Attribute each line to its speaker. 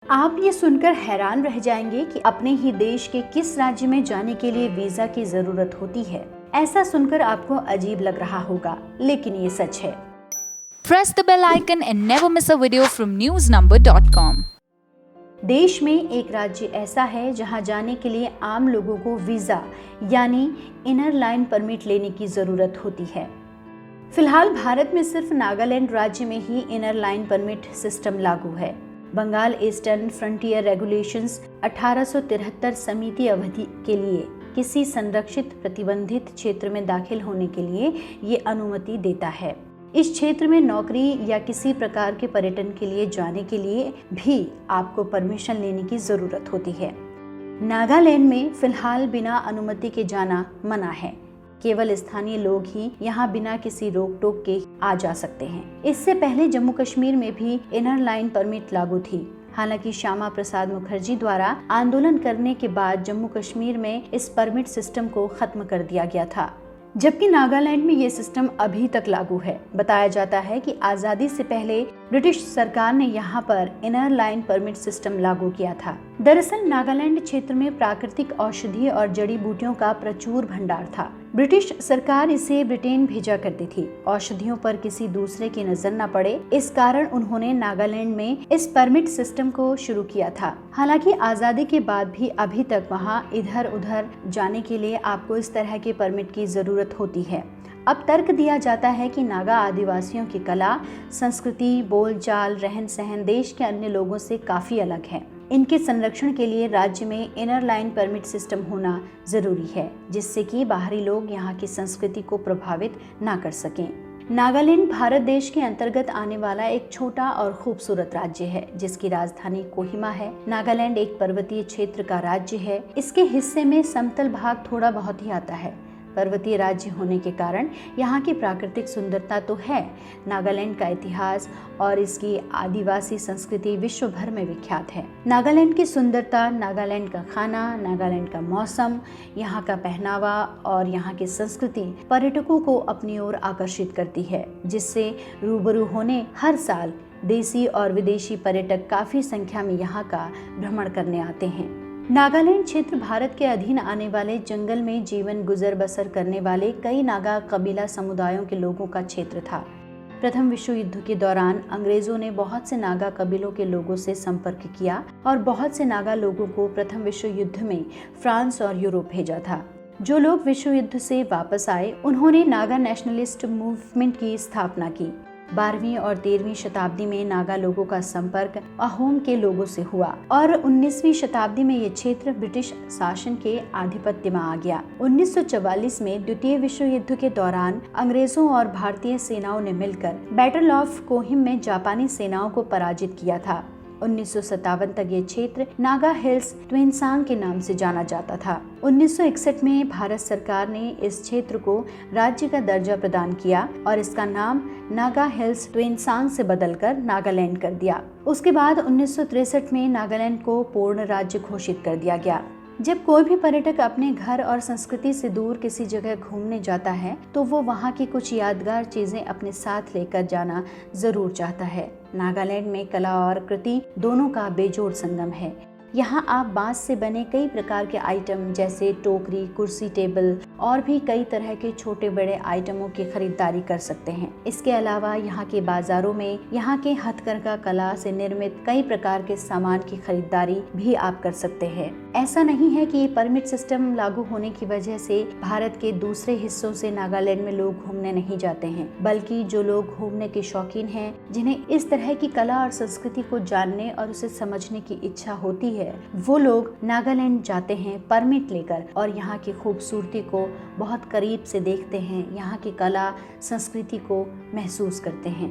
Speaker 1: आप ये सुनकर हैरान रह जाएंगे कि अपने ही देश के किस राज्य में जाने के लिए वीजा की जरूरत होती है। ऐसा सुनकर आपको अजीब लग रहा होगा, लेकिन ये सच है।
Speaker 2: Press the bell icon and never miss a video from newsnumber.com.
Speaker 1: देश में एक राज्य ऐसा है जहां जाने के लिए आम लोगों को वीजा यानी इनर लाइन परमिट लेने की जरूरत होती है। फिलहाल भारत में सिर्फ नागालैंड राज्य में ही इनर लाइन परमिट सिस्टम लागू है। बंगाल ईस्टर्न फ्रंटियर रेगुलेशंस 1873 समिति अवधि के लिए किसी संरक्षित प्रतिबंधित क्षेत्र में दाखिल होने के लिए ये अनुमति देता है। इस क्षेत्र में नौकरी या किसी प्रकार के पर्यटन के लिए जाने के लिए भी आपको परमिशन लेने की जरूरत होती है। नागालैंड में फिलहाल बिना अनुमति के जाना मना है। केवल स्थानीय लोग ही यहाँ बिना किसी रोक टोक के आ जा सकते हैं। इससे पहले जम्मू कश्मीर में भी इनर लाइन परमिट लागू थी। हालांकि श्यामा प्रसाद मुखर्जी द्वारा आंदोलन करने के बाद जम्मू कश्मीर में इस परमिट सिस्टम को खत्म कर दिया गया था, जबकि नागालैंड में ये सिस्टम अभी तक लागू है। बताया जाता है कि आजादी से पहले ब्रिटिश सरकार ने यहाँ पर इनर लाइन परमिट सिस्टम लागू किया था। दरअसल नागालैंड क्षेत्र में प्राकृतिक औषधि और जड़ी बूटियों का प्रचुर भंडार था। ब्रिटिश सरकार इसे ब्रिटेन भेजा करती थी। औषधियों पर किसी दूसरे की नजर न पड़े, इस कारण उन्होंने नागालैंड में इस परमिट सिस्टम को शुरू किया था। हालांकि आजादी के बाद भी अभी तक वहां इधर उधर जाने के लिए आपको इस तरह के परमिट की जरूरत होती है। अब तर्क दिया जाता है कि नागा आदिवासियों की कला, संस्कृति, बोलचाल, रहन सहन देश के अन्य लोगों से काफी अलग है। इनके संरक्षण के लिए राज्य में इनर लाइन परमिट सिस्टम होना जरूरी है, जिससे कि बाहरी लोग यहाँ की संस्कृति को प्रभावित ना कर सकें। नागालैंड भारत देश के अंतर्गत आने वाला एक छोटा और खूबसूरत राज्य है, जिसकी राजधानी कोहिमा है। नागालैंड एक पर्वतीय क्षेत्र का राज्य है। इसके हिस्से में समतल भाग थोड़ा बहुत ही आता है। पर्वतीय राज्य होने के कारण यहाँ की प्राकृतिक सुंदरता तो है। नागालैंड का इतिहास और इसकी आदिवासी संस्कृति विश्व भर में विख्यात है। नागालैंड की सुंदरता, नागालैंड का खाना, नागालैंड का मौसम, यहाँ का पहनावा और यहाँ की संस्कृति पर्यटकों को अपनी ओर आकर्षित करती है, जिससे रूबरू होने हर साल देसी और विदेशी पर्यटक काफी संख्या में यहाँ का भ्रमण करने आते हैं। नागालैंड क्षेत्र भारत के अधीन आने वाले जंगल में जीवन गुजर बसर करने वाले कई नागा कबीला समुदायों के लोगों का क्षेत्र था। प्रथम विश्व युद्ध के दौरान अंग्रेजों ने बहुत से नागा कबीलों के लोगों से संपर्क किया और बहुत से नागा लोगों को प्रथम विश्व युद्ध में फ्रांस और यूरोप भेजा था। जो लोग विश्व युद्ध से वापस आए, उन्होंने नागा नेशनलिस्ट मूवमेंट की स्थापना की। 12वीं और 13वीं शताब्दी में नागा लोगों का संपर्क अहोम के लोगों से हुआ और 19वीं शताब्दी में ये क्षेत्र ब्रिटिश शासन के आधिपत्य में आ गया। 1944 में द्वितीय विश्व युद्ध के दौरान अंग्रेजों और भारतीय सेनाओं ने मिलकर बैटल ऑफ कोहिम में जापानी सेनाओं को पराजित किया था। 1957 तक ये क्षेत्र नागा हिल्स ट्विनसांग के नाम से जाना जाता था। 1961 में भारत सरकार ने इस क्षेत्र को राज्य का दर्जा प्रदान किया और इसका नाम नागा हिल्स ट्विनसांग से बदलकर नागालैंड कर दिया। उसके बाद 1963 में नागालैंड को पूर्ण राज्य घोषित कर दिया गया। जब कोई भी पर्यटक अपने घर और संस्कृति से दूर किसी जगह घूमने जाता है, तो वो वहाँ की कुछ यादगार चीजें अपने साथ लेकर जाना जरूर चाहता है। नागालैंड में कला और कृति दोनों का बेजोड़ संगम है। यहाँ आप बांस से बने कई प्रकार के आइटम जैसे टोकरी, कुर्सी, टेबल और भी कई तरह के छोटे बड़े आइटमों की खरीदारी कर सकते हैं। इसके अलावा यहाँ के बाजारों में यहाँ के हथकरघा कला से निर्मित कई प्रकार के सामान की खरीदारी भी आप कर सकते हैं। ऐसा नहीं है कि परमिट सिस्टम लागू होने की वजह से भारत के दूसरे हिस्सों से नागालैंड में लोग घूमने नहीं जाते हैं, बल्कि जो लोग घूमने के शौकीन हैं, जिन्हें इस तरह की कला और संस्कृति को जानने और उसे समझने की इच्छा होती है, वो लोग नागालैंड जाते हैं परमिट लेकर और यहाँ की खूबसूरती को बहुत करीब से देखते हैं, यहाँ की कला संस्कृति को महसूस करते हैं।